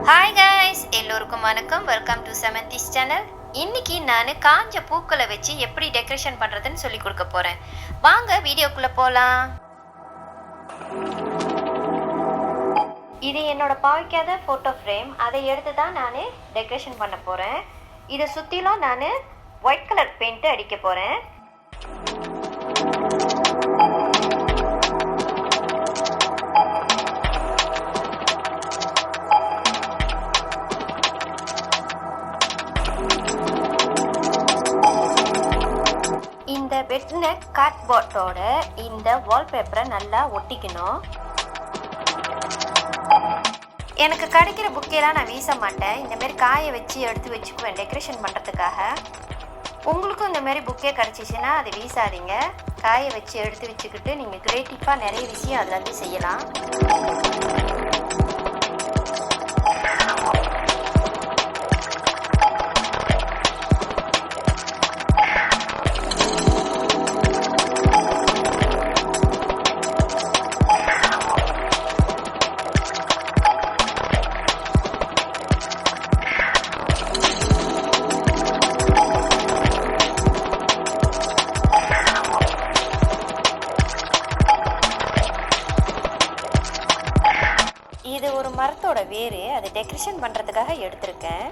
Hi guys, எல்லோருக்கும் வணக்கம். Welcome to செமந்திஸ் சேனல். இன்னைக்கு நான் காஞ்ச பூக்களை வச்சு எப்படி டெக்கரேஷன் பண்ணுறதுன்னு சொல்லி கொடுக்க போகிறேன். வாங்க வீடியோக்குள்ளே போகலாம். இது என்னோட பாவிக்காத ஃபோட்டோ ஃப்ரேம். அதை எடுத்து தான் நான் டெக்கரேஷன் பண்ண போகிறேன். இதை சுற்றிலும் நான் ஒயிட் கலர் பெயிண்ட்டு அடிக்க போகிறேன். இந்த வெட்டின கார்ட்போர்டோட இந்த வால்பேப்பரை நல்லா ஒட்டிக்கணும். எனக்கு கிடைக்கிற புக்கையெல்லாம் நான் வீச மாட்டேன். இந்தமாரி காய வச்சு எடுத்து வச்சுக்குவேன் டெக்கரேஷன் பண்ணுறதுக்காக. உங்களுக்கும் இந்தமாரி புக்கே கிடச்சிச்சின்னா அதை வீசாதீங்க. காய வச்சு எடுத்து வச்சுக்கிட்டு நீங்கள் க்ரியேட்டிவாக நிறைய விஷயம் அதில் வந்து செய்யலாம். இது ஒரு மரத்தோட வேறு. அதை டெக்கரேஷன் பண்ணுறதுக்காக எடுத்திருக்கேன்.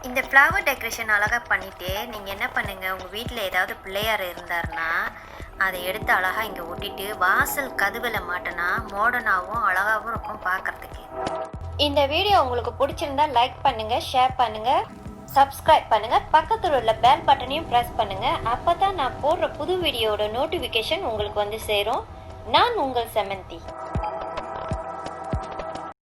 இந்த ஃப்ளவர் டெக்கரேஷன் அழகாக பண்ணிவிட்டு நீங்கள் என்ன பண்ணுங்கள், உங்கள் வீட்டில் ஏதாவது பிள்ளையார் இருந்தாருன்னா அதை எடுத்து அழகாக இங்கே ஒட்டிட்டு வாசல் கதவில் மாட்டினா மாடர்னாகவும் அழகாகவும் இருக்கும் பார்க்குறதுக்கு. இந்த வீடியோ உங்களுக்கு பிடிச்சிருந்தா லைக் பண்ணுங்கள், ஷேர் பண்ணுங்கள், சப்ஸ்கிரைப் பண்ணுங்கள், பக்கத்தில் உள்ள பெல் பட்டனையும் ப்ரெஸ் பண்ணுங்கள். அப்போ தான் நான் போடுற புது வீடியோட நோட்டிஃபிகேஷன் உங்களுக்கு வந்து சேரும். நான் உங்கள் செமந்தி.